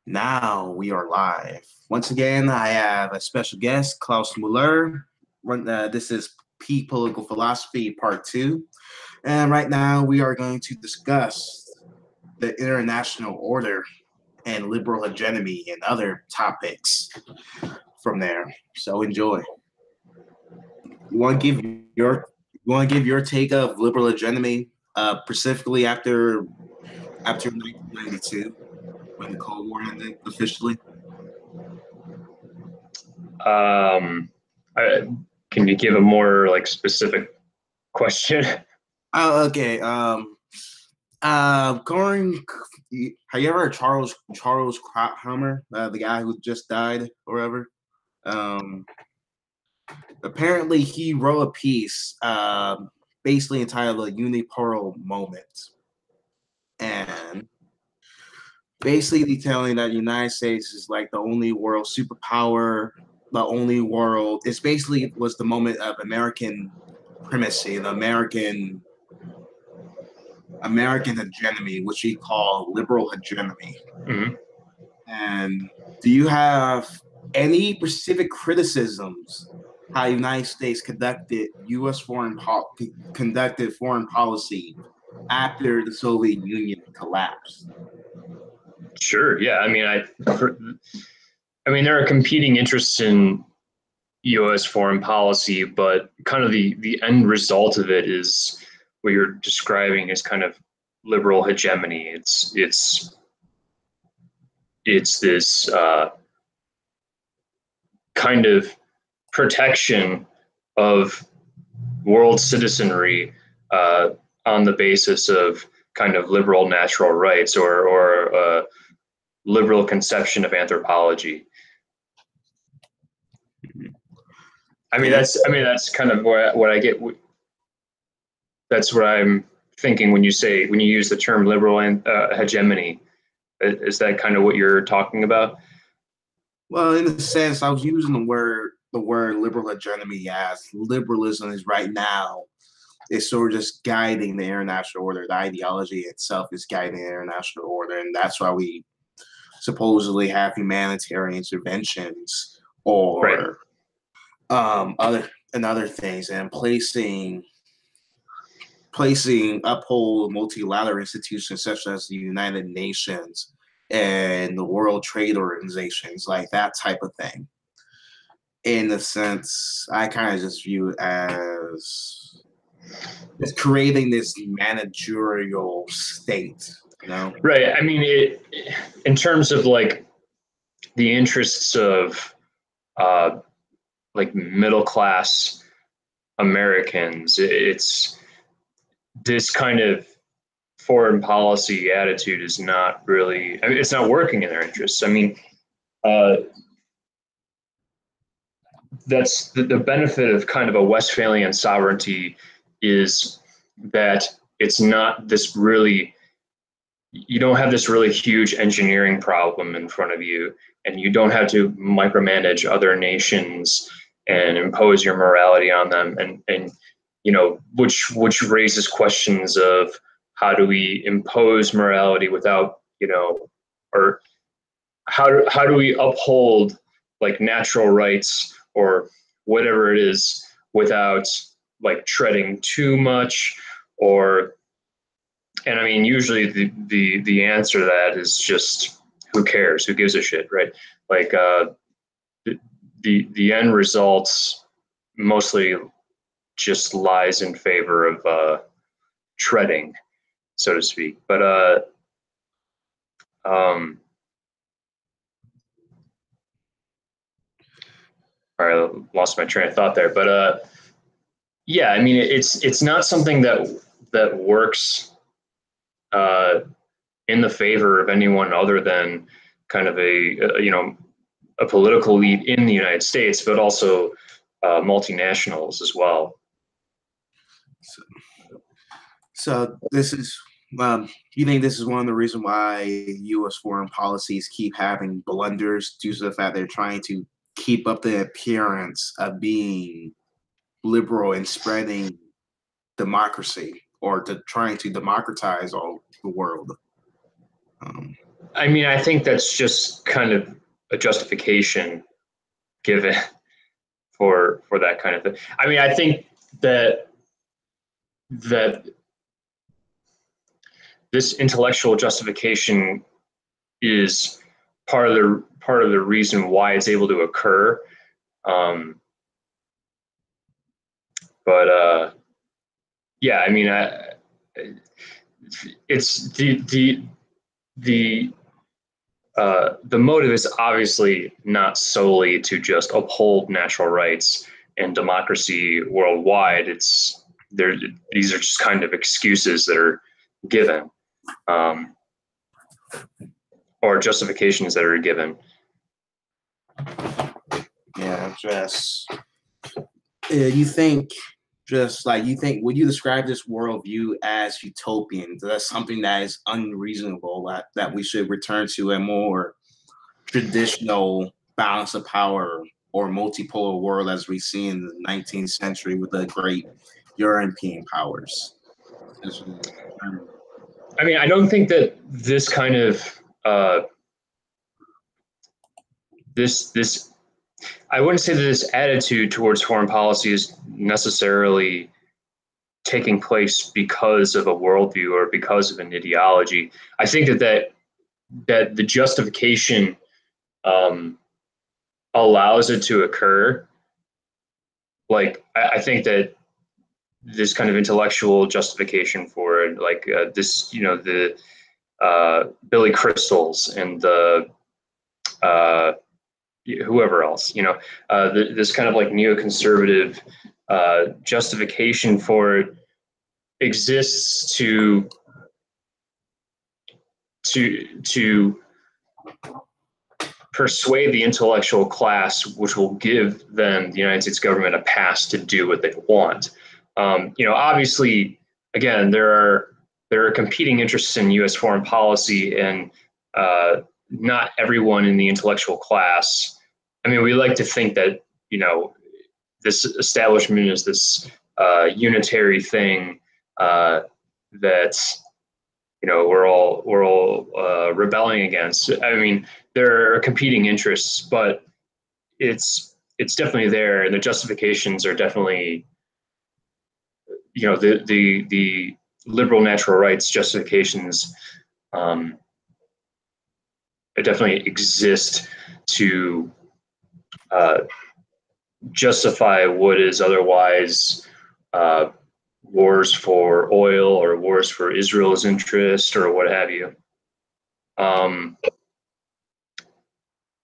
Now we are live. Once again, I have a special guest, Klaus Moller. This is P Political Philosophy Part 2. And right now we are going to discuss the international order and liberal hegemony and other topics from there. So enjoy. You want to give your take of liberal hegemony, specifically after 1992 when the Cold War ended officially? Can you give a more specific question? Oh, okay. Going. Have you ever heard of Charles Krauthammer, the guy who just died, or whatever? Apparently, he wrote a piece, basically entitled "The Unipolar Moment," and basically detailing that the United States is like the only world superpower, the only world. It's basically was the moment of American primacy, the American hegemony, which we call liberal hegemony. Mm-hmm. And do you have any specific criticisms how the United States conducted foreign policy after the Soviet Union collapsed? Sure. Yeah. There are competing interests in U.S. foreign policy, but kind of the end result of it is what you're describing as kind of liberal hegemony. It's this kind of protection of world citizenry on the basis of kind of liberal natural rights or liberal conception of anthropology. That's kind of what I get. That's what I'm thinking when you use the term liberal hegemony. Is that kind of what you're talking about? Well, in a sense, I was using the word liberal hegemony as liberalism is right now. It's sort of just guiding the international order. The ideology itself is guiding the international order, and that's why we supposedly have humanitarian interventions or other things, and uphold multilateral institutions such as the United Nations and the World Trade Organizations, like that type of thing. In a sense, I kind of just view it as it's creating this managerial state, you know? Right. In terms of like the interests of like middle class Americans, it's this kind of foreign policy attitude is not really. It's not working in their interests. That's the benefit of kind of a Westphalian sovereignty is that it's not this really. You don't have this really huge engineering problem in front of you, and you don't have to micromanage other nations and impose your morality on them, and which raises questions of how do we impose morality without, or how do we uphold like natural rights or whatever it is without like treading too much and usually the answer to that is just who cares, who gives a shit, right? Like the end results mostly just lies in favor of treading, so to speak. But all right, I lost my train of thought there. But it's not something that works in the favor of anyone other than kind of a political elite in the United States, but also multinationals as well. So this is, you think this is one of the reasons why U.S. foreign policies keep having blunders due to the fact they're trying to keep up the appearance of being liberal and spreading democracy, or trying to democratize all the world? I mean, I think that's just kind of a justification given for that kind of thing. I mean, I think that that this intellectual justification is part of the reason why it's able to occur. Um, but yeah, I mean, it's the motive is obviously not solely to just uphold natural rights and democracy worldwide. It's there; these are just kind of excuses that are given, um, or justifications that are given. Yeah, just you think just like you think would you describe this worldview as utopian? That's something that is unreasonable that we should return to a more traditional balance of power or multipolar world as we see in the 19th century with the great European powers. I mean, I don't think that this kind of this I wouldn't say that this attitude towards foreign policy is necessarily taking place because of a worldview or because of an ideology. I think that the justification um, allows it to occur. Like I think that this kind of intellectual justification for it, like this, you know, the Billy Crystals and the whoever else, you know, this kind of like neoconservative justification for it exists to persuade the intellectual class, which will give then the United States government a pass to do what they want. You know, obviously, again, there are competing interests in U.S. foreign policy, and not everyone in the intellectual class. I mean, we like to think that, you know, this establishment is this unitary thing that, you know, we're all rebelling against. I mean, there are competing interests, but it's definitely there, and the justifications are definitely, you know, the liberal natural rights justifications definitely exist to justify what is otherwise wars for oil or wars for Israel's interest or what have you.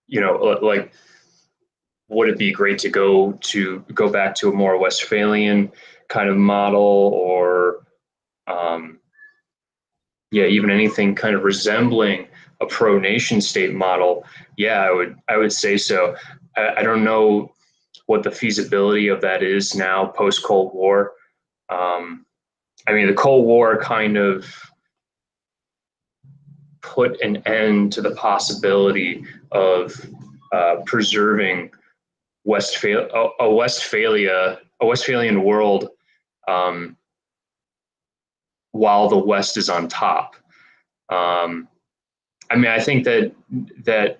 You know, like, would it be great to go back to a more Westphalian kind of model, or yeah, even anything kind of resembling a pro-nation state model? Yeah, I would say so. I don't know what the feasibility of that is now post Cold War. I mean, the Cold War kind of put an end to the possibility of preserving a Westphalian world while the West is on top. I mean, I think that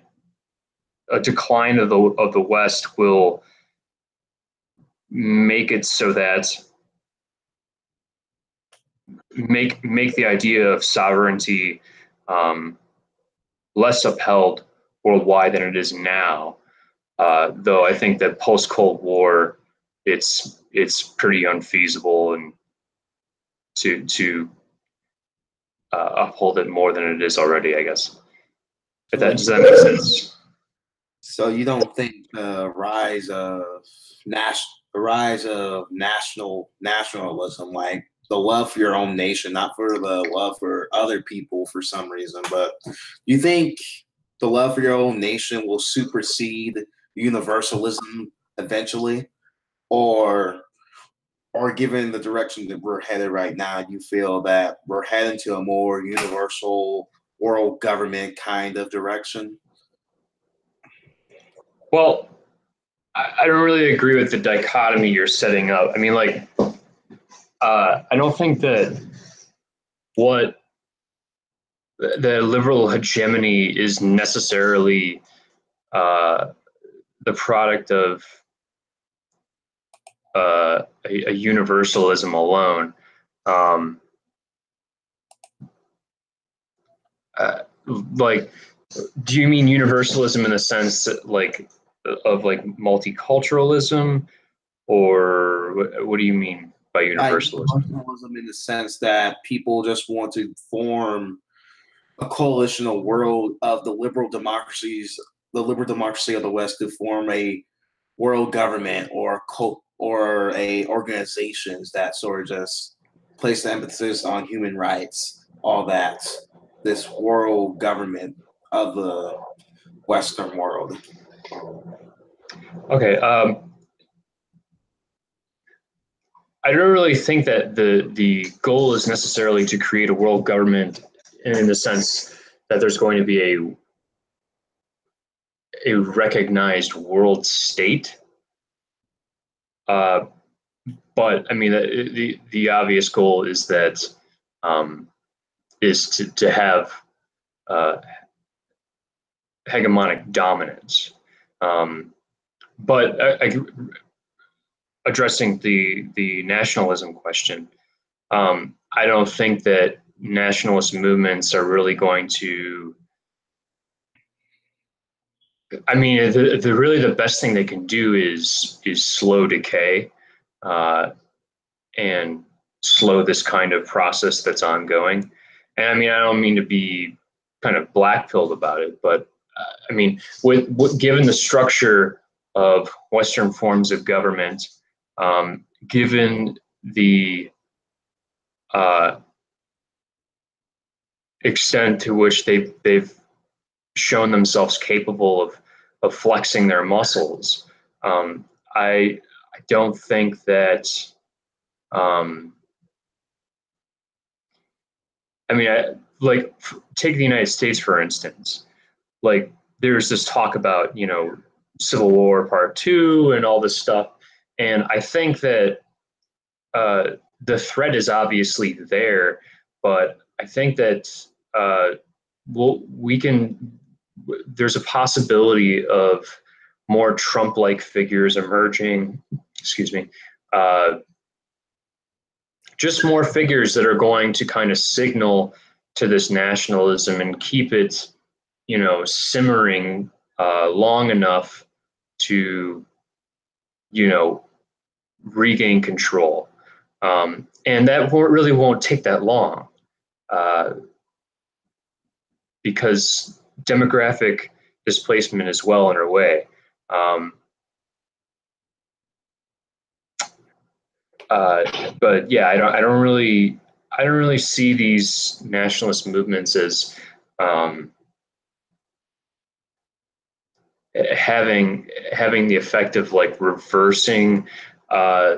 a decline of the West will make it so that make the idea of sovereignty less upheld worldwide than it is now. Though I think that post Cold War, it's pretty unfeasible and to uphold it more than it is already, I guess. If that does that make sense? So you don't think the rise of nationalism, like the love for your own nation, not for the love for other people for some reason, but you think the love for your own nation will supersede universalism eventually, or given the direction that we're headed right now, you feel that we're heading to a more universal world government kind of direction? Well, I don't really agree with the dichotomy you're setting up. I mean, like, I don't think that what the liberal hegemony is necessarily the product of a universalism alone. Um, like, do you mean universalism in the sense that, like, of like multiculturalism, or what do you mean by universalism? Universalism in the sense that people just want to form a coalitional world of the liberal democracies, the liberal democracy of the West, to form a world government or a organizations that sort of just place the emphasis on human rights, all that. This world government of the Western world. Okay. I don't really think that the goal is necessarily to create a world government in the sense that there's going to be a recognized world state. But I mean, the obvious goal is that is to have uh, hegemonic dominance. But addressing the nationalism question, I don't think that nationalist movements are really going to. I mean, really the best thing they can do is slow decay, uh, and slow this kind of process that's ongoing. And I mean, I don't mean to be kind of black-pilled about it, but I mean, with given the structure of Western forms of government, given the uh, extent to which they've shown themselves capable of flexing their muscles, I don't think that. Um, I mean, like, take the United States for instance. Like, there's this talk about, Civil War Part Two and all this stuff, and I think that the threat is obviously there, but I think that we can. There's a possibility of more Trump-like figures emerging. Excuse me. Uh, just more figures that are going to kind of signal to this nationalism and keep it, simmering long enough to, regain control. And that really won't take that long, uh, because demographic displacement is well underway. Um, but yeah, I don't really see these nationalist movements as having the effect of like reversing, uh,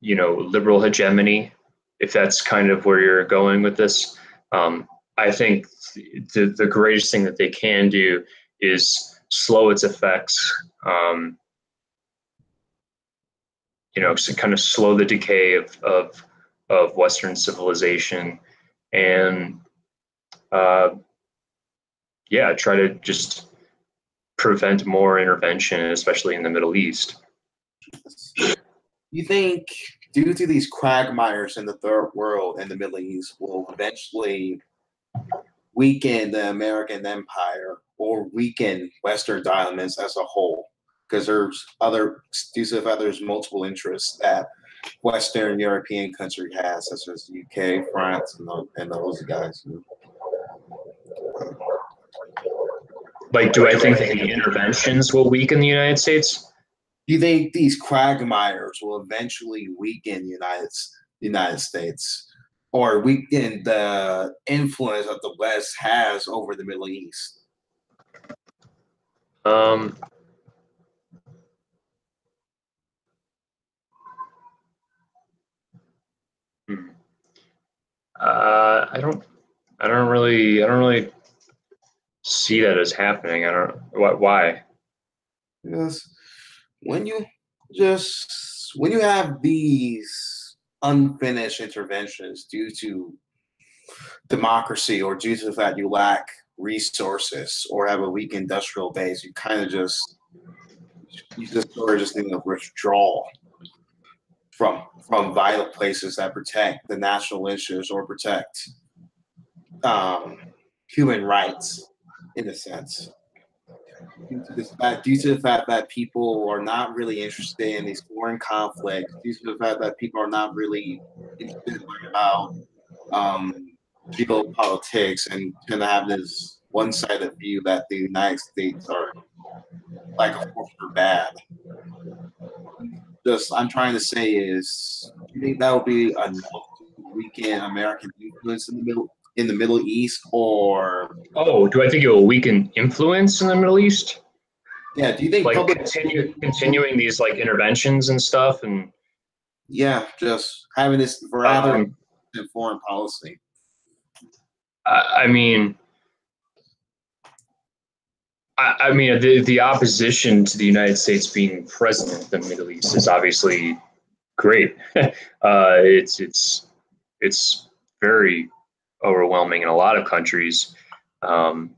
liberal hegemony, if that's kind of where you're going with this. I think the greatest thing that they can do is slow its effects. So kind of slow the decay of Western civilization, and yeah, try to just prevent more intervention, especially in the Middle East. You think, due to these quagmires in the third world and the Middle East, will eventually weaken the American empire or weaken Western dominance as a whole? Because there's multiple interests that Western European country has, such as the UK, France, and those guys. Like, do I think that the interventions will weaken the United States? Do you think these quagmires will eventually weaken the United States, or weaken the influence that the West has over the Middle East? Um, I don't really see that as happening. I don't. Why? Yes, when you when you have these unfinished interventions due to democracy, or due to the fact you lack resources or have a weak industrial base, you kind of just you just sort of just need to withdraw from vital places that protect the national interests or protect human rights in a sense. Due to the fact that people are not really interested in these foreign conflicts, due to the fact that people are not really interested in learning about geopolitics and tend to have this one-sided view that the United States are like a force for bad. Just I'm trying to say is, do you think that would be enough to weaken American influence in the Middle East, or Oh, do I think it will weaken influence in the Middle East? yeah? Do you think Like public continuing these like interventions and stuff, and yeah, just having this rather than foreign policy? I mean, I mean, the opposition to the United States being present in the Middle East is obviously great. It's very overwhelming in a lot of countries. I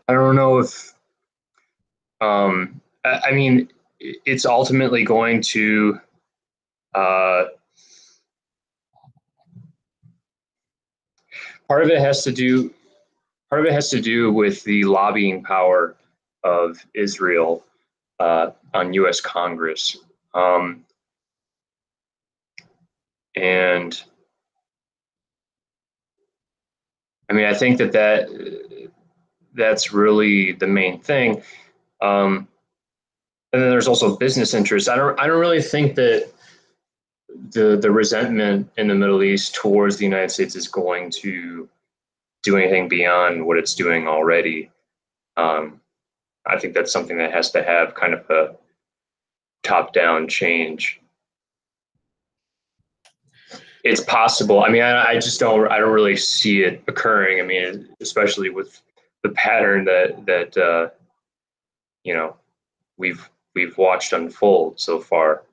don't know if I mean it's ultimately going to part of it has to do with the lobbying power of Israel on U.S. Congress. And I mean, I think that's really the main thing. And then there's also business interests. I don't really think that the resentment in the Middle East towards the United States is going to do anything beyond what it's doing already. I think that's something that has to have kind of a top-down change. It's possible. I mean, I don't really see it occurring. I mean, especially with the pattern that you know we've watched unfold so far.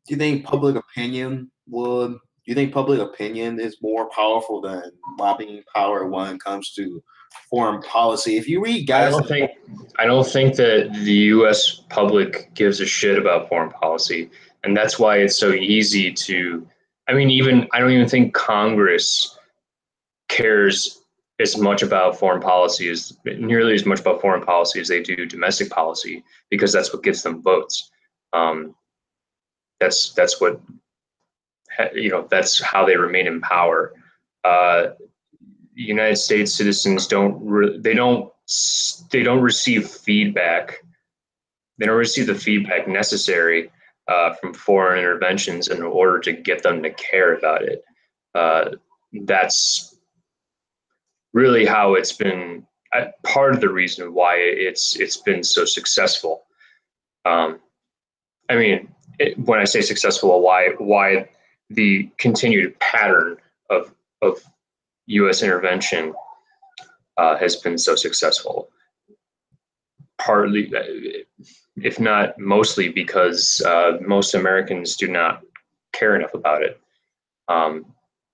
Do you think public opinion would? Do you think public opinion is more powerful than lobbying power when it comes to foreign policy? If you read guys, I don't think that the U.S. public gives a shit about foreign policy, and that's why it's so easy to. I mean, I don't even think Congress cares as much about foreign policy as nearly as much about foreign policy as they do domestic policy, because that's what gets them votes. That's what that's how they remain in power. United States citizens don't receive feedback. They don't receive the feedback necessary from foreign interventions in order to get them to care about it. That's really how it's been. Part of the reason why it's been so successful. I mean, when I say successful, why the continued pattern of U.S. intervention has been so successful. Partly, if not mostly, because most Americans do not care enough about it.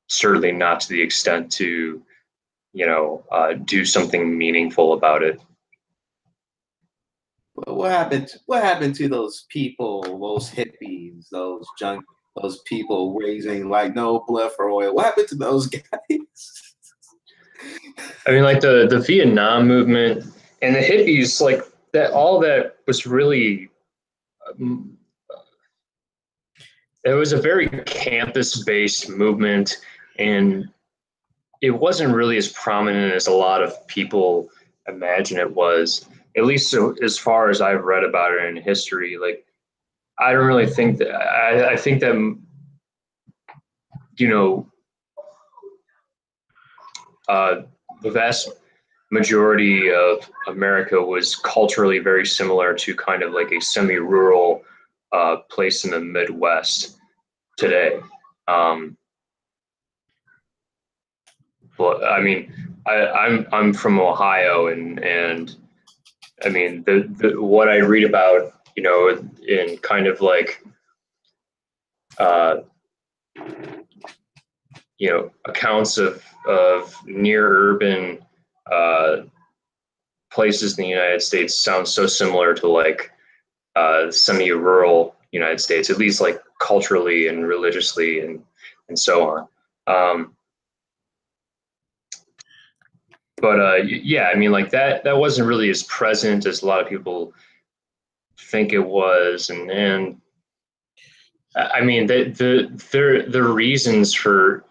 Certainly not to the extent to, do something meaningful about it. what happened? What happened to those people, those hippies, those people raising like no blood for oil? What happened to those guys? I mean, like the Vietnam movement and the hippies, like that. All that was really. It was a very campus-based movement, and it wasn't really as prominent as a lot of people imagine it was. At least as far as I've read about it in history, like I don't really think that. I think that the vast majority of America was culturally very similar to kind of like a semi-rural place in the Midwest today. But I mean, I'm from Ohio, and I mean the what I read about, in kind of like accounts of near urban places in the United States sound so similar to like semi-rural United States, at least like culturally and religiously and so on. But yeah, I mean, like that wasn't really as present as a lot of people think it was, and I mean, the reasons for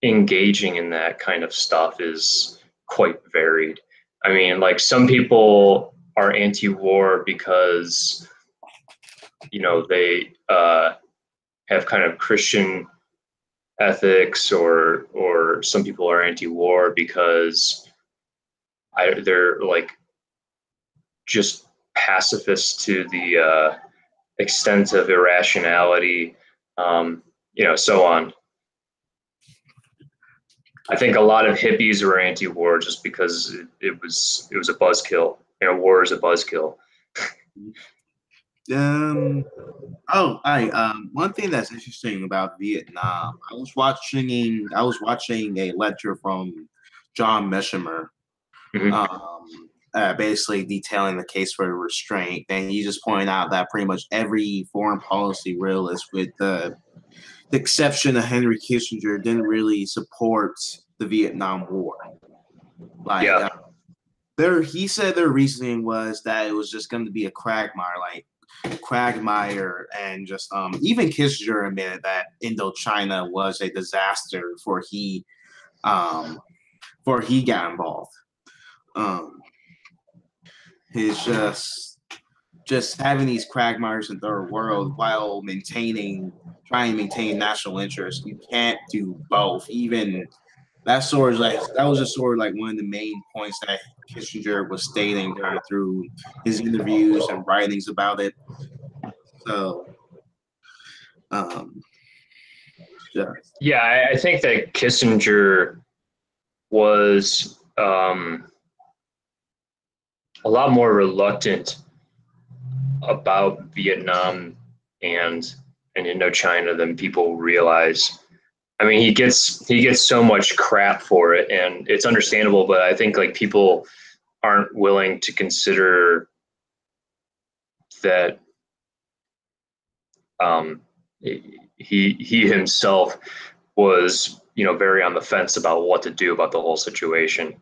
engaging in that kind of stuff is quite varied. I mean, like some people are anti-war because they have kind of Christian ethics, or some people are anti-war because they're like just pacifists to the extent of irrationality, so on. I think a lot of hippies were anti-war just because it was a buzzkill. War is a buzzkill. One thing that's interesting about Vietnam, I was watching a lecture from John Meshimer, basically detailing the case for restraint, and he just pointed out that pretty much every foreign policy realist, with the exception of Henry Kissinger, didn't really support the Vietnam War. He said their reasoning was that it was just going to be a quagmire, and just even Kissinger admitted that Indochina was a disaster before he got involved. It's just having these quagmires in third world while trying to maintain national interest. You can't do both. Even that was just sort of like one of the main points that Kissinger was stating through his interviews and writings about it. So, yeah, I think that Kissinger was a lot more reluctant about Vietnam and Indochina than people realize. I mean, he gets so much crap for it, and it's understandable. But I think like people aren't willing to consider that he himself was very on the fence about what to do about the whole situation.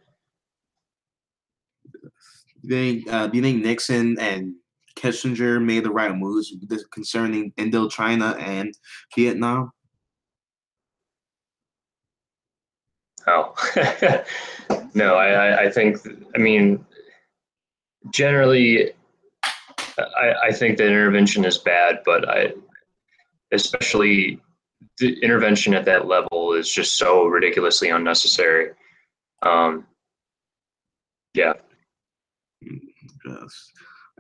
Do you think Nixon and Kissinger made the right moves concerning Indochina and Vietnam? Oh, no, I think, I mean, generally, I think that intervention is bad, but especially the intervention at that level is just so ridiculously unnecessary. Yeah.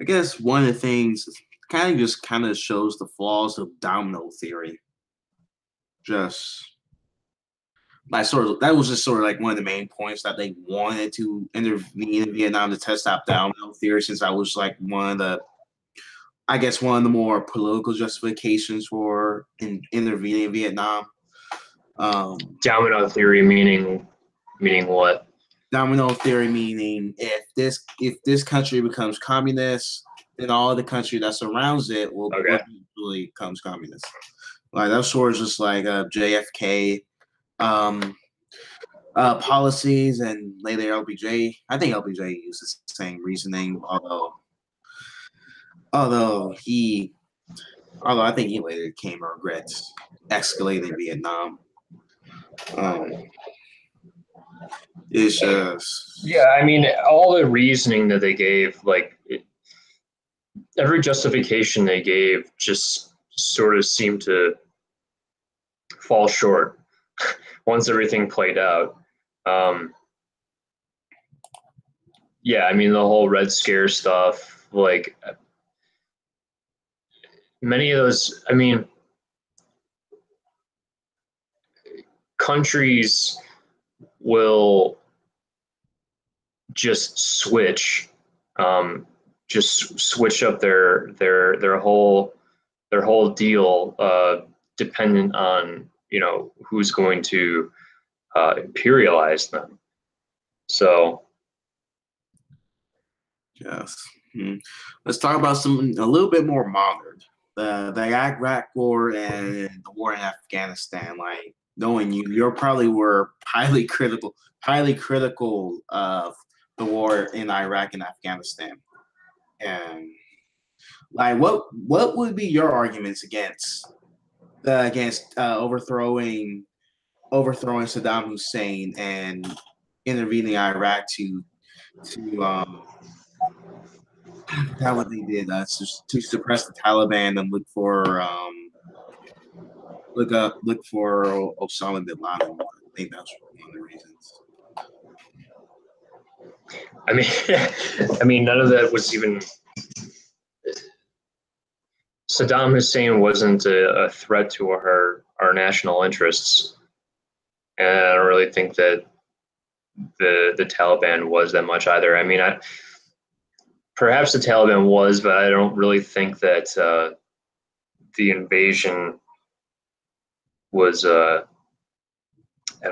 I guess one of the things kind of shows the flaws of domino theory. Just that was just sort of like one of the main points that they wanted to intervene in Vietnam to test out domino theory, since that was like one of the more political justifications for intervening in Vietnam. Domino theory meaning what? Domino theory meaning if this country becomes communist, then all the country that surrounds it will eventually become communist. Like that sort of just like JFK policies, and later LBJ. I think LBJ uses the same reasoning, although I think he later came to regret escalating Vietnam. It's just I mean, all the reasoning that they gave, like every justification they gave, just sort of seemed to fall short once everything played out. I mean, the whole Red Scare stuff, like many of those, I mean, countries will just switch up their whole deal dependent on who's going to imperialize them. So Yes. Let's talk about something a little bit more modern. The Iraq War and the war in Afghanistan. Like knowing you probably were highly critical of the war in Iraq and Afghanistan. And like, what would be your arguments against overthrowing Saddam Hussein and intervening in Iraq to that what they did to suppress the Taliban and look for Osama bin Laden. I think that's one of the reasons. I mean, I mean, none of that was even. Saddam Hussein wasn't a threat to our national interests, and I don't really think that the Taliban was that much either. I mean, perhaps the Taliban was, but I don't really think that the invasion was at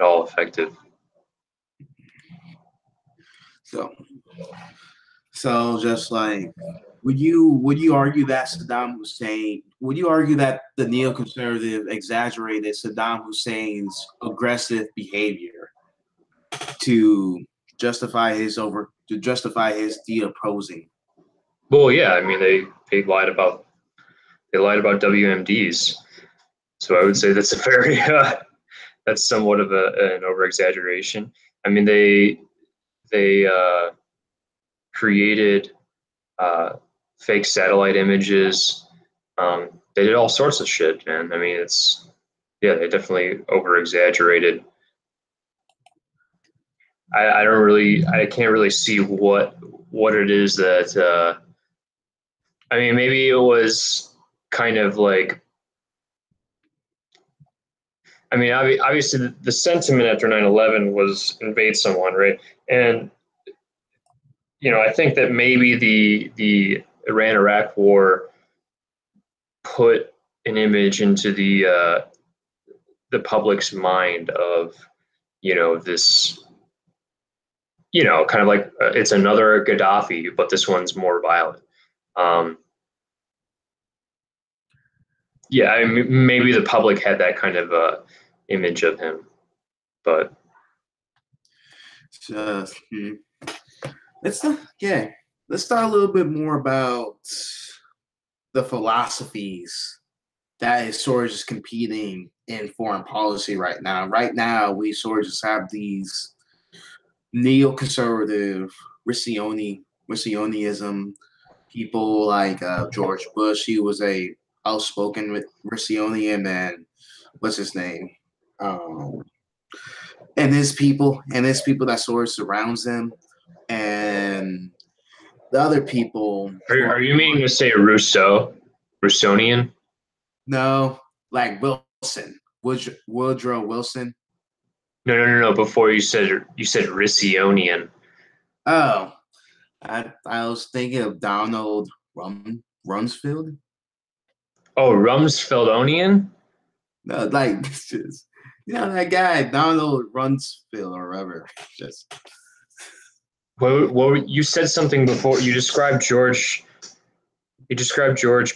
all effective. So just like, would you argue that Saddam Hussein? Would you argue that the neoconservative exaggerated Saddam Hussein's aggressive behavior to justify his de-opposing? Well, yeah, I mean they lied about WMDs, so I would say that's a very that's somewhat of an over exaggeration. I mean they created fake satellite images. They did all sorts of shit, man. I mean they definitely over exaggerated. I can't really see what it is that. I mean, maybe it was kind of like. I mean, obviously, the sentiment after 9/11 was invade someone, right? And I think that maybe the Iran-Iraq war put an image into the public's mind of this kind of like it's another Gaddafi, but this one's more violent. Yeah, I mean, maybe the public had that kind of image of him, but let's talk a little bit more about the philosophies that is sort of just competing in foreign policy right now. Right now, we sort of just have these neoconservative Rissionism people like George Bush. He was a outspoken Rissonian, and what's his name? And his people that sort of surrounds him, and the other people. Are you meaning to say Rousseauian? No, like Wilson, Woodrow Wilson. No. Before you said Rissonian. Oh, I was thinking of Donald Rumsfeld. Oh, Rumsfeldonian? No, like just that guy Donald Rumsfeld or whatever. Just well, you said something before. You described George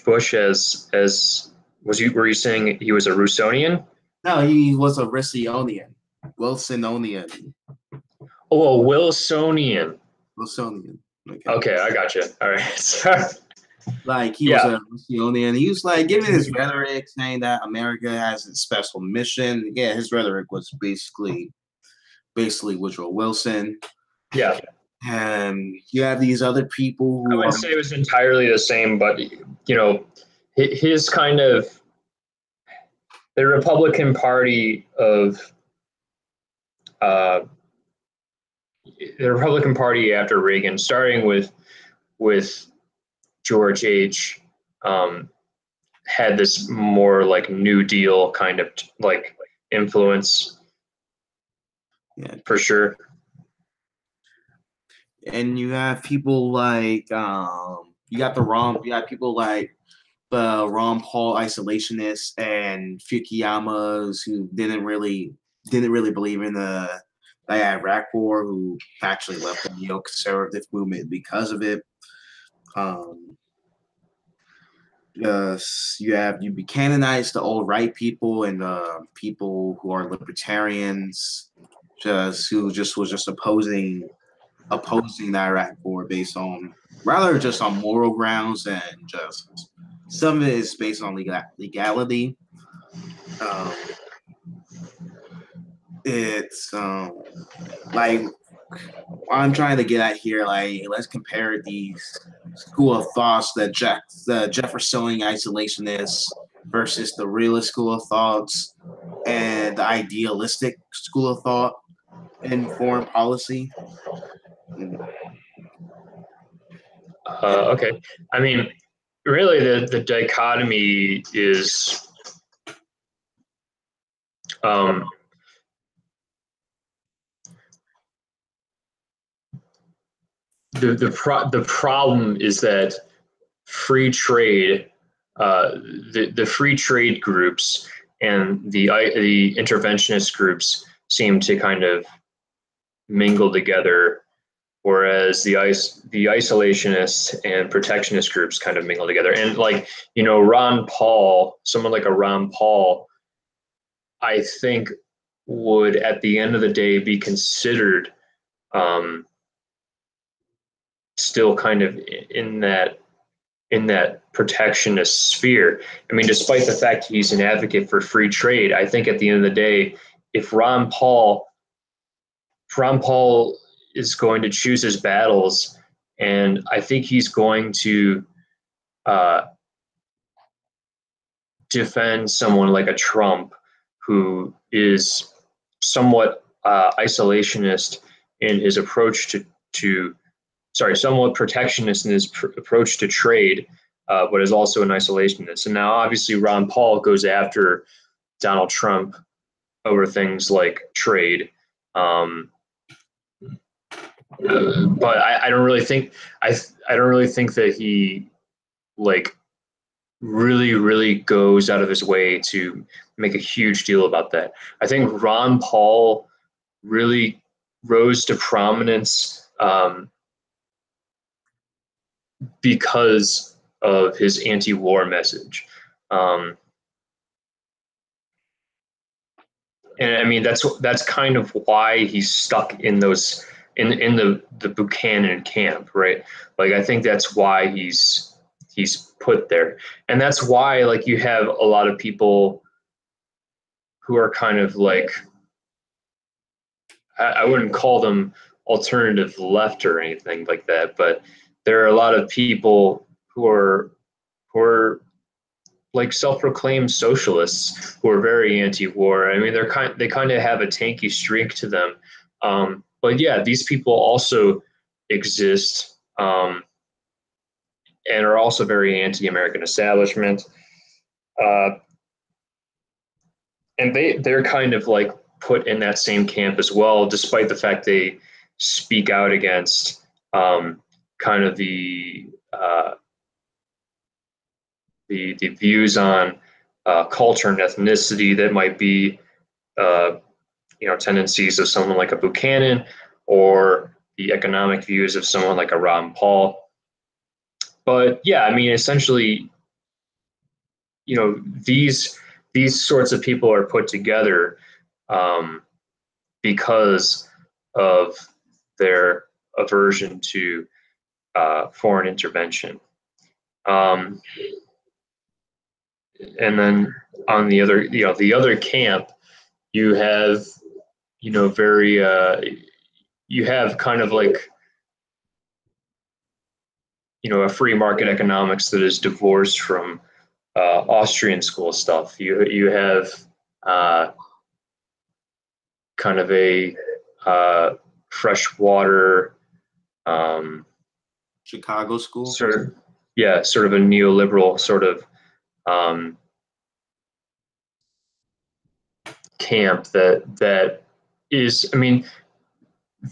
Bush as were you saying he was a Rousseauian? No, he was a Wilsonian. Oh, a Wilsonian. Okay, I got you. All right. Like he was a Wilsonian. He was like giving his rhetoric saying that America has a special mission. Yeah, his rhetoric was basically Woodrow Wilson. Yeah. And you have these other people who I wouldn't say it was entirely the same, but his kind of the Republican Party after Reagan, starting with George H. Had this more like New Deal kind of like influence. Yeah, for sure. And you have people like people like Ron Paul isolationists and Fukuyama's who didn't really believe in the Iraq War, who actually left the neoconservative movement because of it. Um, you canonize the old right people and people who are libertarians, just was just opposing the Iraq War based on rather just on moral grounds and just some of it is based on legality. Um, it's like what I'm trying to get at here. Like, let's compare these school of thoughts, the Jeffersonian isolationists versus the realist school of thoughts and the idealistic school of thought in foreign policy. Okay. I mean, really, the dichotomy is um, the problem is that free trade, the free trade groups and the interventionist groups seem to kind of mingle together, whereas the isolationists and protectionist groups kind of mingle together. And like, Ron Paul, someone like a Ron Paul, I think would at the end of the day be considered still kind of in that protectionist sphere. I mean, despite the fact he's an advocate for free trade, I think at the end of the day, if Ron Paul is going to choose his battles, and I think he's going to uh, defend someone like a Trump, who is somewhat isolationist in his approach somewhat protectionist in his approach to trade, but is also an isolationist. And now, obviously, Ron Paul goes after Donald Trump over things like trade. But I don't really think I don't really think that he like really goes out of his way to make a huge deal about that. I think Ron Paul really rose to prominence because of his anti-war message. And I mean, that's kind of why he's stuck in the Buchanan camp, right? Like, I think that's why he's put there, and that's why, like, you have a lot of people who are kind of like, I wouldn't call them alternative left or anything like that, but there are a lot of people who are like self-proclaimed socialists who are very anti-war. I mean, they kind of have a tanky streak to them. But yeah, these people also exist, and are also very anti-American establishment. Uh, and they're kind of like put in that same camp as well, despite the fact they speak out against kind of the views on culture and ethnicity that might be tendencies of someone like a Buchanan, or the economic views of someone like a Ron Paul. But yeah, I mean, essentially, these sorts of people are put together because of their aversion to foreign intervention. And then on the other camp, you have, you have kind of like, a free market economics that is divorced from Austrian school stuff. You have kind of a freshwater Chicago school, sort of a neoliberal sort of camp that is, I mean,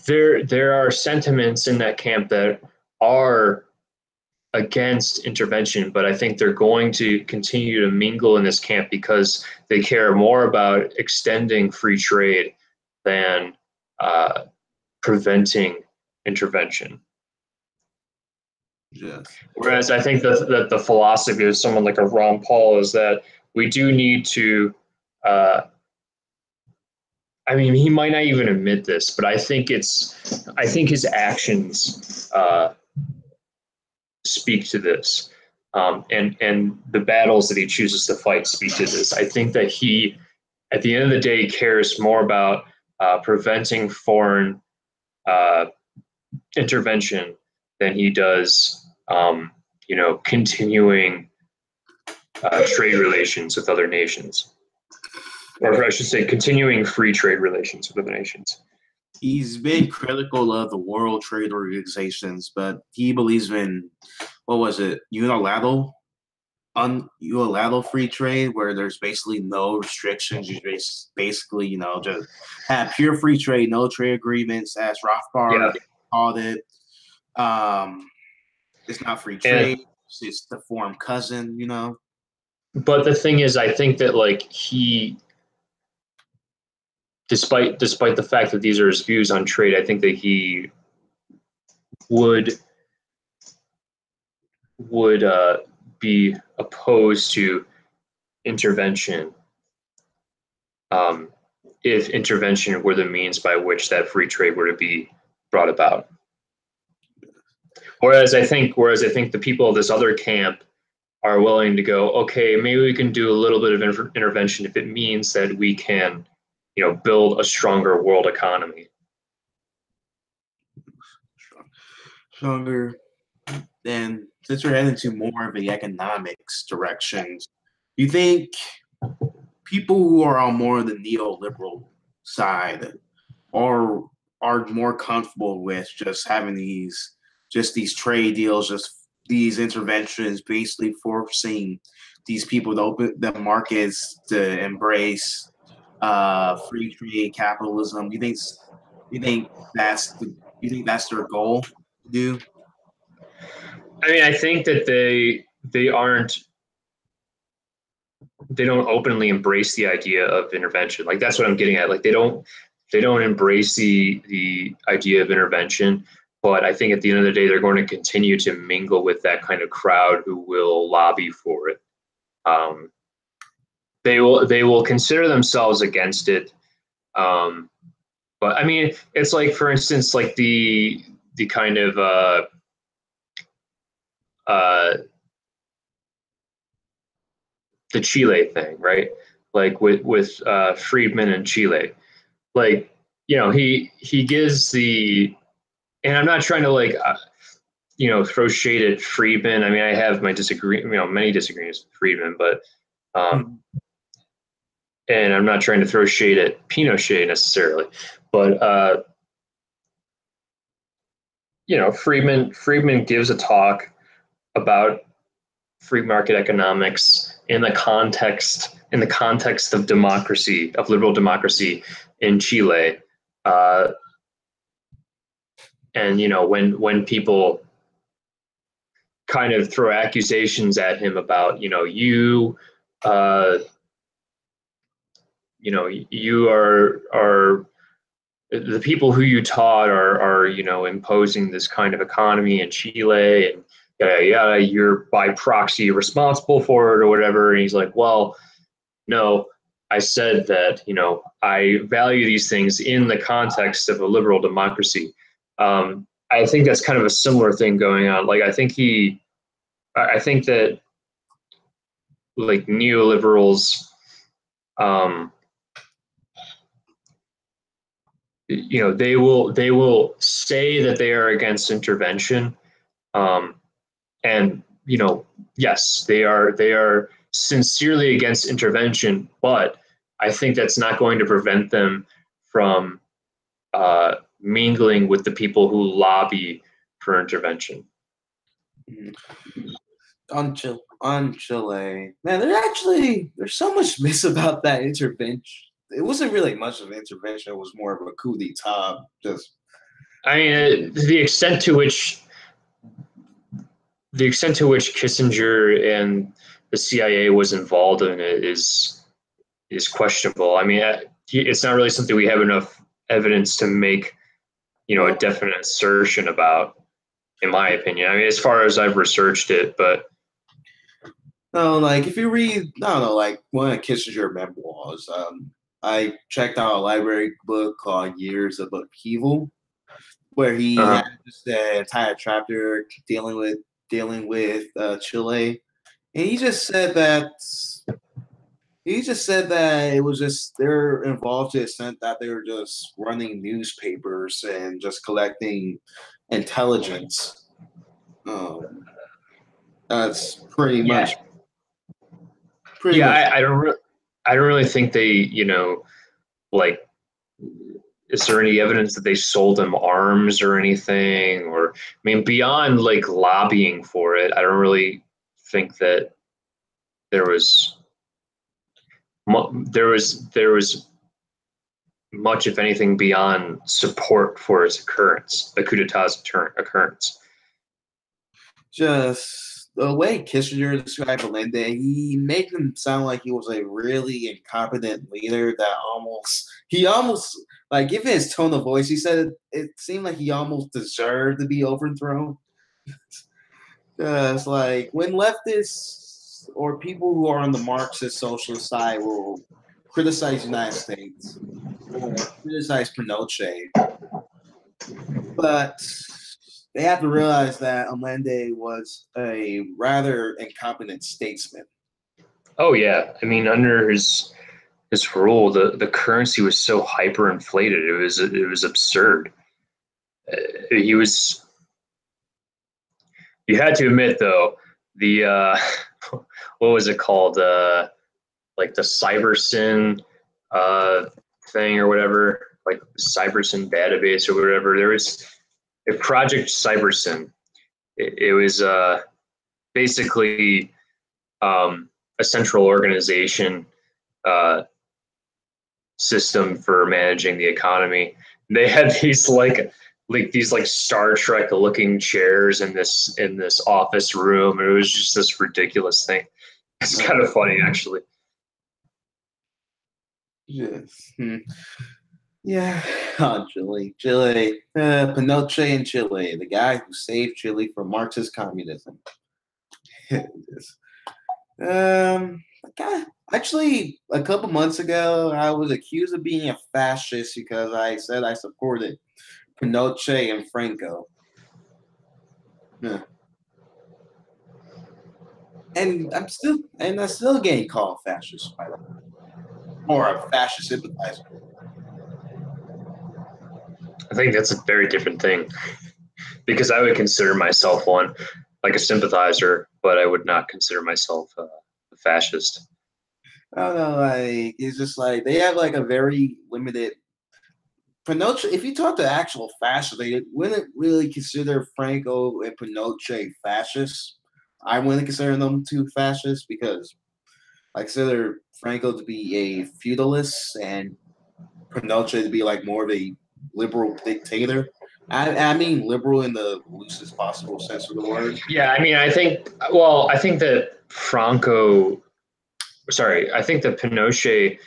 there are sentiments in that camp that are against intervention, but I think they're going to continue to mingle in this camp because they care more about extending free trade than preventing intervention. Yes. Whereas I think that the philosophy of someone like a Ron Paul is that we do need to. I mean, he might not even admit this, but I think his actions speak to this, and the battles that he chooses to fight speak to this. I think that he, at the end of the day, cares more about preventing foreign intervention than he does, continuing trade relations with other nations, or I should say, continuing free trade relations with other nations. He's been critical of the World Trade Organizations, but he believes in, what was it, unilateral free trade, where there's basically no restrictions. You basically, just have pure free trade, no trade agreements, as Rothbard called it. It's not free trade. It's the foreign cousin, But the thing is, I think that he, despite the fact that these are his views on trade, I think that he would be opposed to intervention if intervention were the means by which that free trade were to be brought about. Whereas I think the people of this other camp are willing to go, okay, maybe we can do a little bit of intervention if it means that we can, build a stronger world economy. Stronger. Then, since we're heading to more of the economics directions, do you think people who are on more of the neoliberal side are more comfortable with just having these trade deals, just these interventions, basically forcing these people to open the markets to embrace free trade capitalism? You think that's their goal to do? I mean, I think that they don't openly embrace the idea of intervention. Like, that's what I'm getting at. Like, they don't embrace the idea of intervention. But I think at the end of the day, they're going to continue to mingle with that kind of crowd who will lobby for it. They will consider themselves against it. But I mean, it's like, for instance, like the kind of the Chile thing, right? Like with Friedman and Chile, like, he gives the, and I'm not trying to throw shade at Friedman. I mean, I have my many disagreements with Friedman, but and I'm not trying to throw shade at Pinochet necessarily, but Friedman gives a talk about free market economics in the context of democracy, of liberal democracy in Chile, and when people kind of throw accusations at him about you are the people who you taught are imposing this kind of economy in Chile, and yada yada, you're by proxy responsible for it or whatever. And he's like, well, no, I said that I value these things in the context of a liberal democracy. I think that's kind of a similar thing going on. Like, I think that like neoliberals, they will say that they are against intervention, and yes, they are sincerely against intervention, but I think that's not going to prevent them from mingling with the people who lobby for intervention. On Chile, man, there's so much myths about that intervention. It wasn't really much of an intervention. It was more of a coup d'etat. Just, I mean, to the extent to which the extent to which Kissinger and the CIA was involved in it is questionable. I mean, it's not really something we have enough evidence to make, a Well, definite assertion about, in my opinion. I mean, as far as I've researched it, but no, like if you read, I don't know, like one of Kissinger memoirs. I checked out a library book called Years of Upheaval, where he uh, had just an entire chapter dealing with Chile, and he just said that it was just they're involved to the extent that they were just running newspapers and just collecting intelligence. Um, that's pretty yeah, much pretty yeah, much. I don't really think they, like, is there any evidence that they sold them arms or anything? Or, I mean, beyond like lobbying for it, I don't really think that there was there was much, if anything, beyond support for its occurrence, the coup d'état's occurrence. Just the way Kissinger described Allende, he made him sound like he was a really incompetent leader that almost like given his tone of voice, he said it seemed like he almost deserved to be overthrown. Because like when leftists or people who are on the Marxist socialist side will criticize the United States or criticize Pinochet, but they have to realize that Allende was a rather incompetent statesman. Oh yeah, I mean, under his rule, the currency was so hyperinflated. It was absurd. He was. You had to admit though, the what was it called? Like the CyberSyn uh, thing or whatever, like the CyberSyn database or whatever. There was a Project CyberSyn. It was basically a central organization uh, system for managing the economy. They had these like these like Star Trek looking chairs in this office room. It was just this ridiculous thing. It's kind of funny actually. Yes. Yeah. Oh, Pinochet in Chile, the guy who saved Chile from Marxist communism. Actually, a couple months ago, I was accused of being a fascist because I said I supported Pinochet and Franco. Yeah. And I'm still getting called fascist by that, or a fascist sympathizer. I think that's a very different thing because I would consider myself one, like a sympathizer, but I would not consider myself a fascist. I don't know, like it's just like they have like a very limited Pinochet. If you talk to actual fascists, they wouldn't really consider Franco and Pinochet fascists. I wouldn't consider them two fascists because I consider Franco to be a feudalist and Pinochet to be like more of a liberal dictator. I mean liberal in the loosest possible sense of the word. Yeah, I mean, I think that I think that Pinochet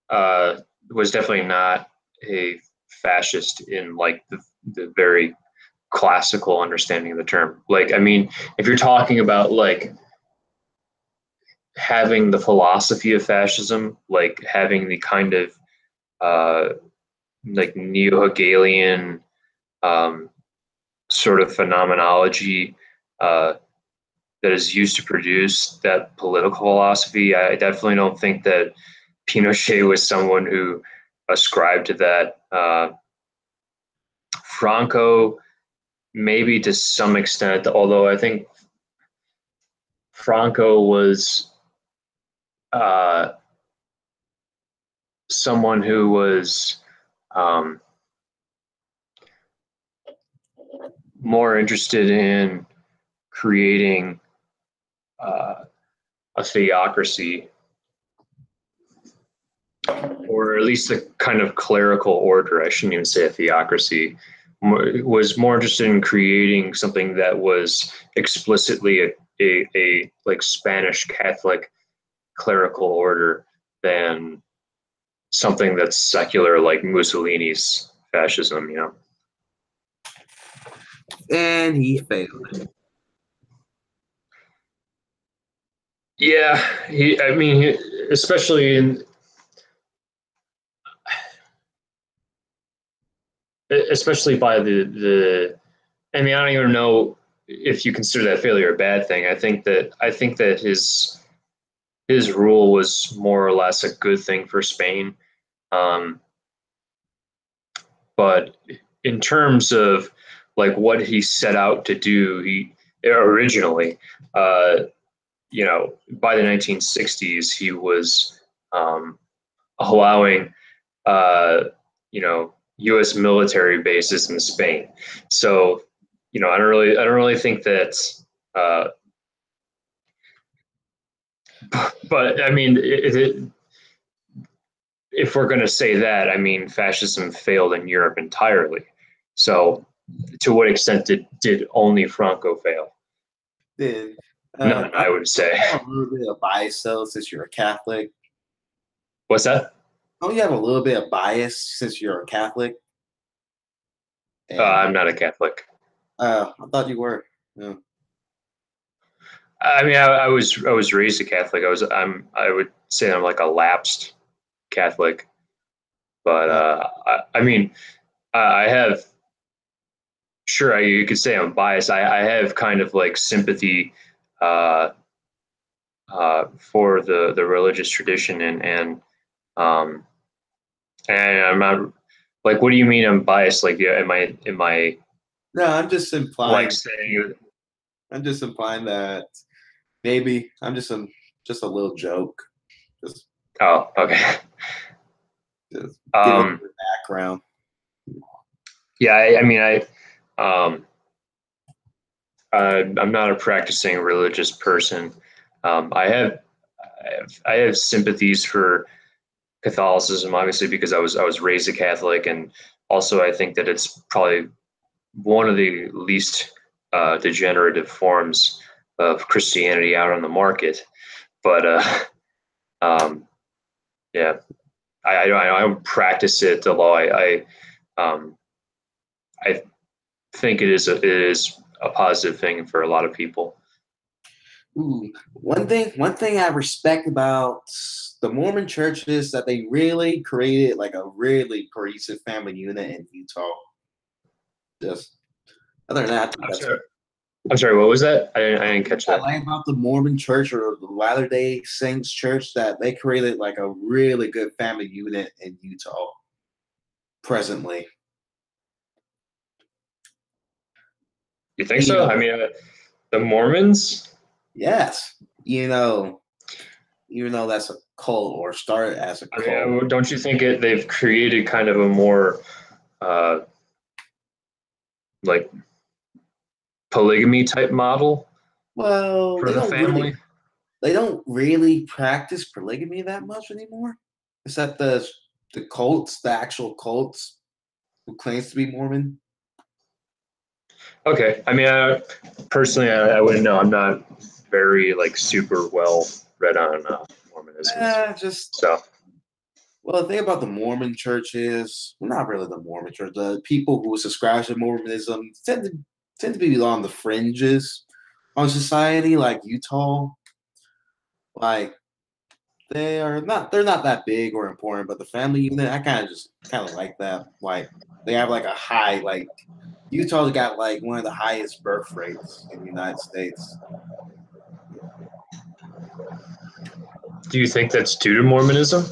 uh, was definitely not a fascist in like the very classical understanding of the term. Like, I mean, if you're talking about like having the philosophy of fascism, like having the kind of uh, like neo-Hegelian um, sort of phenomenology uh, that is used to produce that political philosophy, I definitely don't think that Pinochet was someone who ascribed to that. Franco, maybe to some extent, although I think Franco was uh, someone who was um, more interested in creating uh, a theocracy, or at least a kind of clerical order. I shouldn't even say a theocracy, was more interested in creating something that was explicitly a like Spanish Catholic clerical order than something that's secular like Mussolini's fascism, you know. And he failed. Yeah, I mean, especially especially by the. I mean, I don't even know if you consider that failure a bad thing. I think that his rule was more or less a good thing for Spain. Um, but in terms of like what he set out to do, he originally, uh, by the 1960s, he was um, allowing, U.S. military bases in Spain. So, I don't really think that. Uh, but I mean, if we're going to say that, I mean, fascism failed in Europe entirely. So, to what extent did only Franco fail? Then None, I would say. have a little bit of bias though, since you're a Catholic. What's that? Don't you have a little bit of bias since you're a Catholic? And I'm not a Catholic. I thought you were. Yeah. I mean, I was raised a Catholic. I would say I'm like a lapsed Catholic, but Uh, I mean, I have sure you could say I'm biased. I have kind of like sympathy uh, for the religious tradition um, and I'm not like. What do you mean I'm biased? Like, yeah, am I no, like saying? I'm just implying that maybe I'm just a little joke. Just Oh, okay. just give it Um, the background. yeah, I mean, um, I'm not a practicing religious person. Um, I have, I have sympathies for Catholicism, obviously, because I was raised a Catholic, and also I think that it's probably one of the least degenerative forms of Christianity out on the market. But um, yeah, I don't practice it, although um, I think it is a positive thing for a lot of people. Ooh, one thing I respect about the Mormon church is that they really created like a really cohesive family unit in Utah. Just other than that, I think I'm that's sorry. I'm sorry. What was that? I didn't catch I that. like about the Mormon church or the Latter Day Saints church that they created like a really good family unit in Utah presently. You think You so? I know, mean, the Mormons. yes, you know, even though that's a cult or started as a I cult. mean, don't you think they've created kind of a more uh, like polygamy type model Well, for the family? they don't really practice polygamy that much anymore. Except the cults, the actual cults who claims to be Mormon. Okay. I mean, personally, I wouldn't know. I'm not very like super well read on Mormonism. Just So well, the thing about the Mormon church is, well, not really the Mormon church. The people who subscribe to Mormonism tend to be on the fringes on society, like Utah. Like they're not that big or important, but the family unit, I kind of like that. Like they have like a high like Utah's got like one of the highest birth rates in the United States. do you think that's due to Mormonism?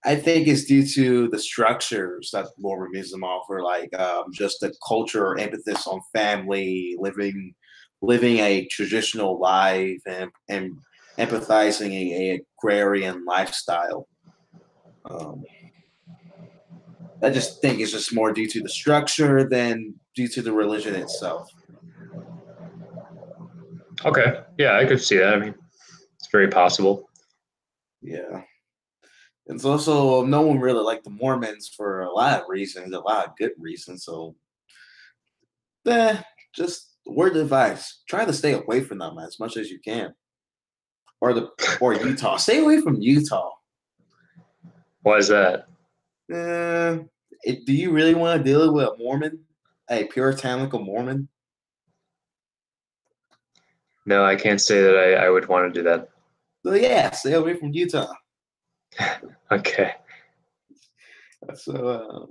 I think it's due to the structures that Mormonism offer, like just the culture or emphasis on family, living a traditional life, and empathizing a agrarian lifestyle. Um, I just think it's just more due to the structure than due to the religion itself. Okay. Yeah, I could see that. I mean, it's very possible. Yeah. It's also no one really liked the Mormons for a lot of reasons, a lot of good reasons. So eh, just word of advice: try to stay away from them as much as you can, or Utah. Stay away from Utah. Why is that? Uh, do you really want to deal with a Mormon, a puritanical Mormon? No, I can't say that I would want to do that. So yeah, stay away from Utah. Okay. So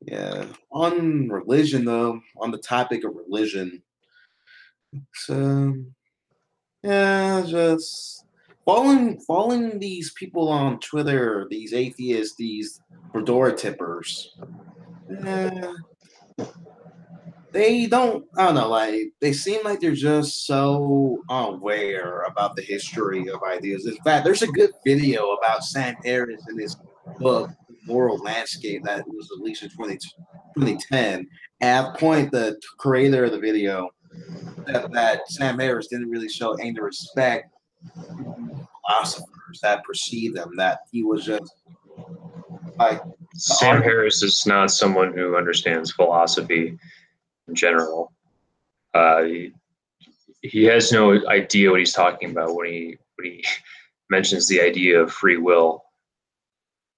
yeah, on religion though, on the topic of religion, so yeah, just following these people on Twitter, these atheists, these fedora tippers. Yeah, they don't. I don't know. Like they seem like they're just so unaware about the history of ideas. In fact, there's a good video about Sam Harris in his book Moral Landscape that was released in 2010. And at the point, the creator of the video said that Sam Harris didn't really show any respect to philosophers that perceived him. That he was just like the Sam argument. Harris is not someone who understands philosophy in general. He, he has no idea what he's talking about when he mentions the idea of free will.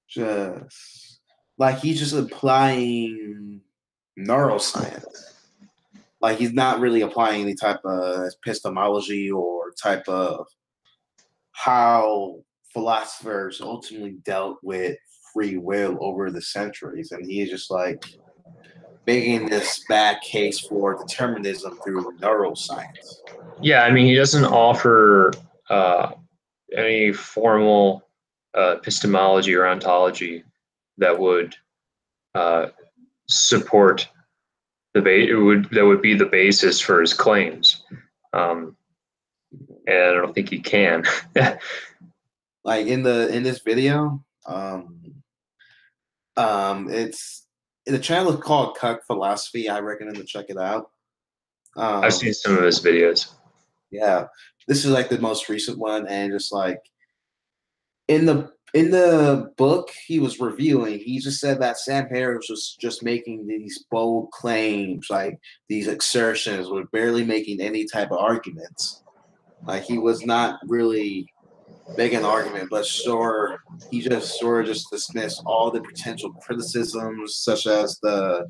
Just like he's just applying neuroscience. Like he's not really applying any type of epistemology or type of how philosophers ultimately dealt with free will over the centuries. And he's just like making this bad case for determinism through neuroscience. Yeah, I mean, he doesn't offer any formal epistemology or ontology that would uh, support that would be the basis for his claims. And I don't think he can. Like in this video, it's the channel is called Cuck Philosophy. I recommend to check it out. I've Um, seen some of his videos. yeah, this is like the most recent one, and just like in the book he was reviewing, he just said that Sam Harris was just making these bold claims, like these assertions, with barely making any type of arguments. Like he was not really making an argument, but sure, he just sort of just dismissed all the potential criticisms, such as the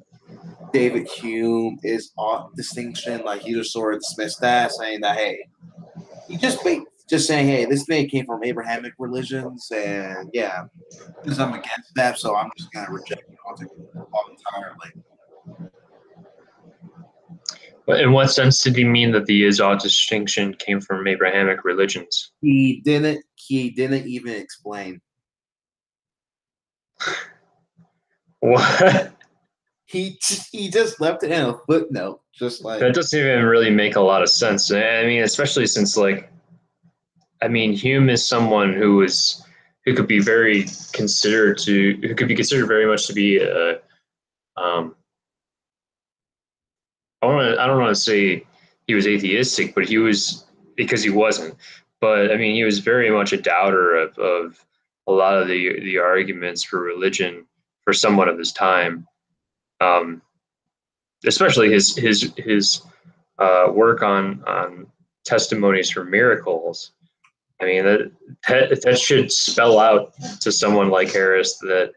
David Hume is off distinction. Like he just sort of dismissed that, saying that hey, he just saying hey, this thing came from Abrahamic religions, and yeah, because I'm against that, so I'm just gonna reject it entirely. But in what sense did he mean that the Izod distinction came from Abrahamic religions? He didn't even explain. What? He just left it in a footnote, just like That doesn't even really make a lot of sense. I mean, especially since I mean, Hume is someone who could be very considered to who could be considered very much to be a I don't want to say he was atheistic, but he was because he wasn't. But I mean, he was very much a doubter of a lot of the arguments for religion for someone of his time, um, especially his work on testimonies for miracles. I mean, that should spell out to someone like Harris that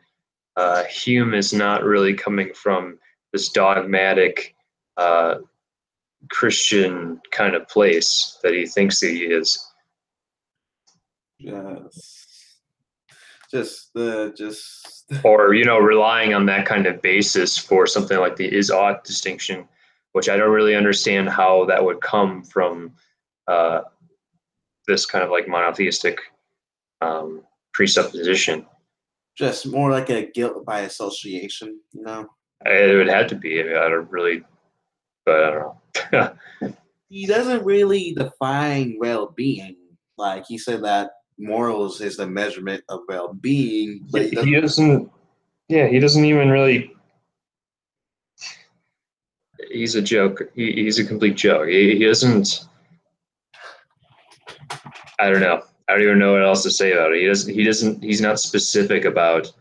Hume is not really coming from this dogmatic Christian kind of place that he thinks he is. yes, just Or, relying on that kind of basis for something like the is-ought distinction, which I don't really understand how that would come from uh, this kind of like monotheistic presupposition. just more like a guilt by association, you know. It would have to be. I mean, I don't really, but I don't know. He doesn't really define well-being. Like he said that morals is the measurement of well-being, but he He doesn't. doesn't. Yeah, he doesn't even really. He's a joke. He's a complete joke. He doesn't. I don't know. I don't even know what else to say about it. He doesn't. He doesn't. He's not specific about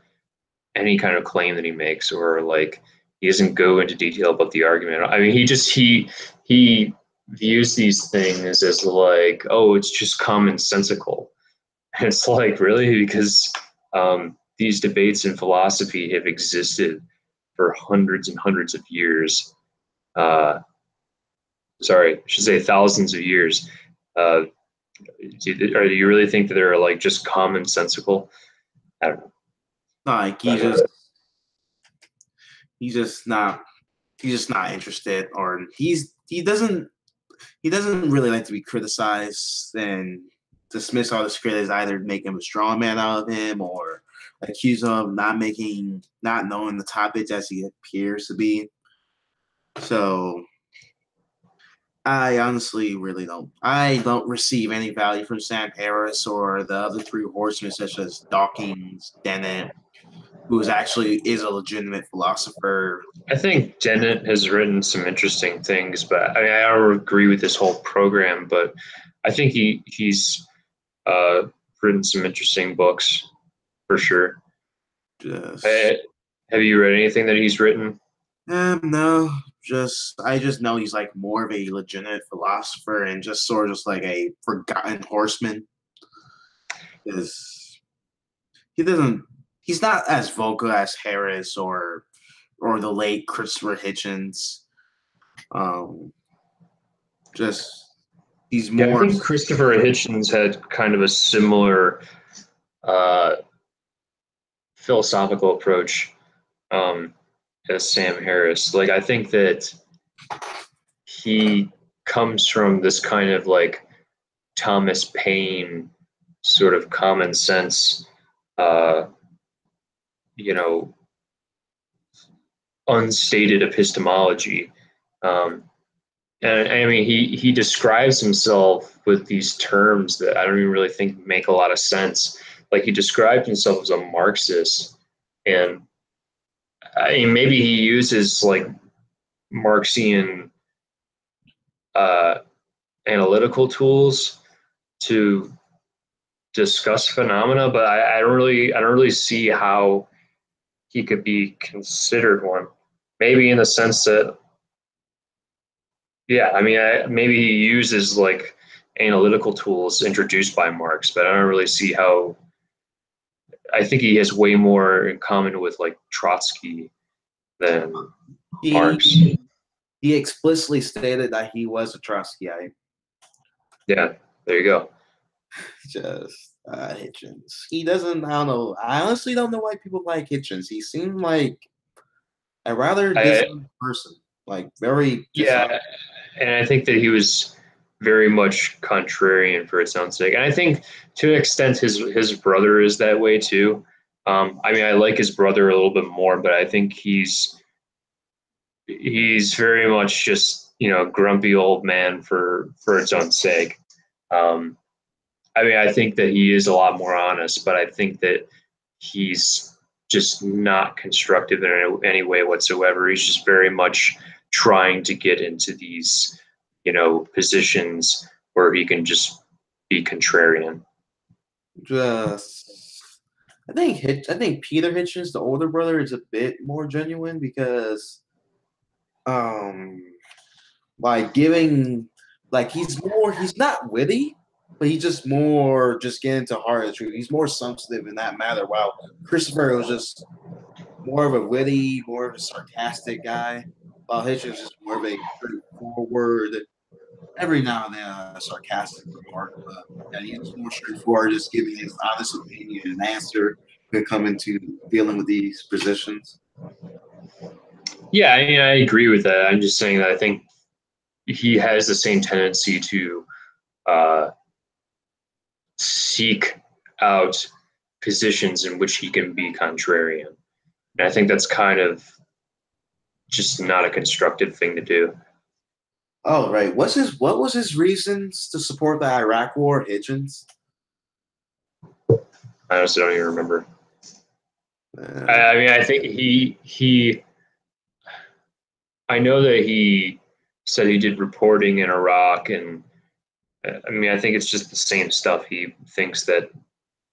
any kind of claim that he makes, or like He doesn't go into detail about the argument. I mean, he views these things as like, oh, it's just commonsensical. And it's like, really? Because these debates in philosophy have existed for hundreds and hundreds of years. Sorry, I should say thousands of years. Uh, do you really think that they're like just commonsensical? I don't know. Like he's just not he's just not interested, or he doesn't really like to be criticized and dismiss all the critics, either make him a strong man out of him or accuse him of not knowing the topics as he appears to be. So I honestly really don't. I don't receive any value from Sam Harris or the other three horsemen, such as Dawkins, Dennett, who is a legitimate philosopher. I think Dennett has written some interesting things, but I mean, I don't agree with this whole program. But I think he's written some interesting books for sure. Just Have you read anything that he's written? no, just I just know he's like more of a legitimate philosopher and just sort of just like a forgotten horseman. Is he doesn't he's not as vocal as Harris or the late Christopher Hitchens. Um, just he's Yeah, I more. think Christopher Hitchens had kind of a similar uh, philosophical approach um, as Sam Harris. Like, I think that he comes from this kind of like Thomas Paine sort of common sense, uh, you know, unstated epistemology. Um, and I mean, he describes himself with these terms that I don't even really think make a lot of sense. Like he described himself as a Marxist, and I mean, maybe he uses like Marxian uh, analytical tools to discuss phenomena, but I don't really see how he could be considered one. Maybe in the sense that, yeah, I mean, maybe he uses like analytical tools introduced by Marx, but I don't really see how. I think he has way more in common with like Trotsky than Marx. He he explicitly stated that he was a Trotskyite. Yeah, there you go. Just Hitchens. He doesn't. I don't know. I honestly don't know why people like Hitchens. He seemed like a rather I dishonest person. Like very dishonest. Yeah, and I think that he was very much contrarian for its own sake. And I think to an extent his brother is that way too. I mean, I like his brother a little bit more, but I think he's very much just grumpy old man for its own sake. Um, I mean, I think that he is a lot more honest, but I think that he's just not constructive in any way whatsoever. He's just very much trying to get into these, positions where he can just be contrarian. Just I think Peter Hitchens, the older brother, is a bit more genuine because um like giving like he's not witty, but he's just more just getting to heart of the truth. He's more sensitive in that matter. While Christopher was just more of a witty, more of a sarcastic guy, while Hitchens is just more of a straightforward, every now and then a sarcastic remark. But yeah, he's more straightforward, just giving his honest opinion and answer when it comes into dealing with these positions. Yeah, I mean, I agree with that. I'm just saying that I think he has the same tendency to uh, seek out positions in which he can be contrarian. And I think that's kind of just not a constructive thing to do. Oh right, what was his reasons to support the Iraq War, Hitchens? I honestly don't even remember. Uh, I mean, I think I know that he said he did reporting in Iraq, and I mean, I think it's just the same stuff. He thinks that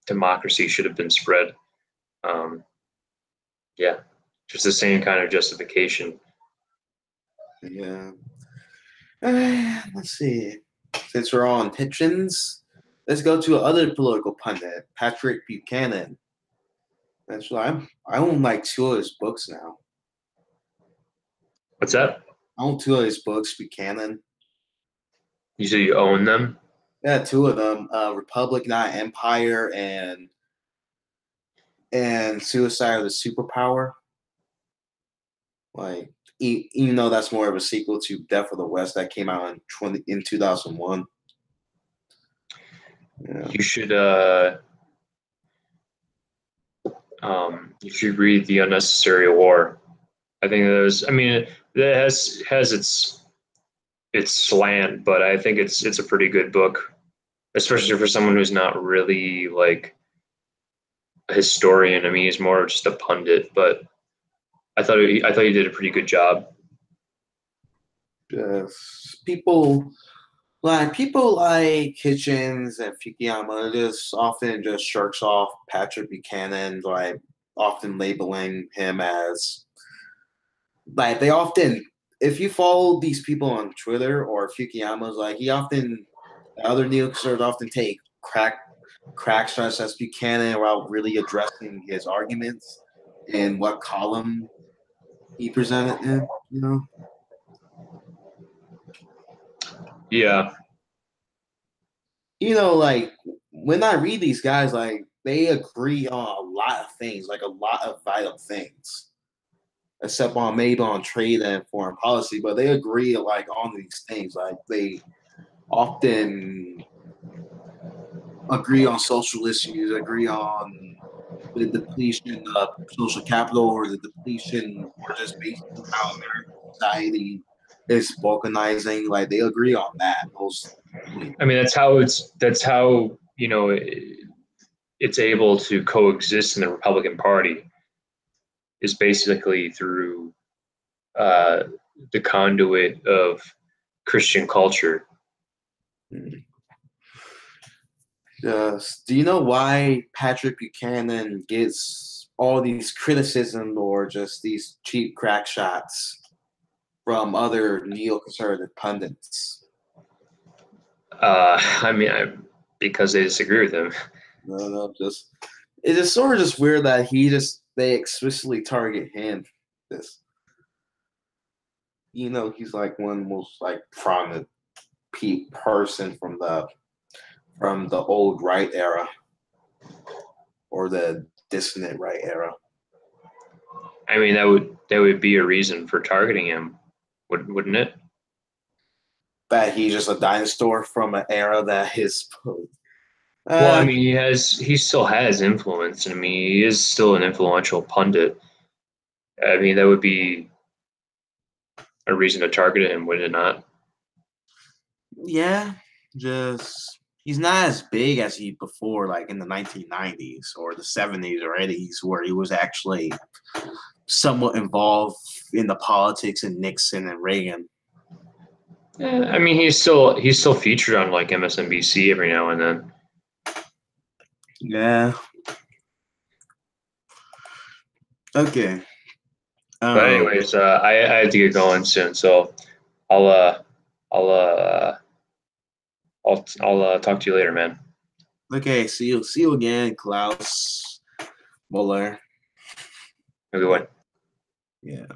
democracy should have been spread. Um, yeah, just the same kind of justification. Yeah. Let's see. Since we're on Hitchens, let's go to another political pundit, Patrick Buchanan. That's why I own like two of his books now. What's that? I own two of his books, Buchanan. You say you own them? Yeah, two of them, Republic Not Empire and Suicide of the Superpower. Like, even though that's more of a sequel to Death of the West that came out in 2001. Yeah. You should read The Unnecessary War. I think I mean, that has its slant, but I think it's a pretty good book, especially for someone who's not really like a historian. I mean, he's more just a pundit, but I thought he did a pretty good job. Just people like Hitchens and Fukuyama just often just shirks off Patrick Buchanan, like often labeling him as like they often if you follow these people on Twitter or Fukuyama's like he often other neoconservatives often take crack shots at Buchanan without really addressing his arguments and what column he presented in, you know. Yeah, You know, like when I read these guys, like they agree on a lot of things, like a lot of vital things, except on maybe on trade and foreign policy, but they agree like on these things. Like they often agree on social issues, agree on the depletion of social capital or the depletion or just basically how American society is balkanizing. Like they agree on that. Those points. I mean that's how it's able to coexist in the Republican Party is basically through uh, the conduit of Christian culture. Do you know why Patrick Buchanan gets all these criticism or just these cheap crack shots from other neoconservative pundits? Because they disagree with him. No, just it's just sort of just weird that they explicitly target him. This, he's like one of the most like prominent person from the old right era or the dissonant right era. I mean, that would be a reason for targeting him, wouldn't it? That he's just a dinosaur from an era that is. Well, I mean, he still has influence. I mean, he is still an influential pundit. I mean, that would be a reason to target him, would it not? Yeah, just he's not as big as he before, like in the 1990s or the 70s or 80s, where he was actually somewhat involved in the politics and Nixon and Reagan. Yeah, I mean, he's still featured on like MSNBC every now and then. Yeah. Okay. But anyways, I have to get going soon, so I'll uh I'll talk to you later, man. Okay. See you again, Klaus Moller. Have a good one. Yeah.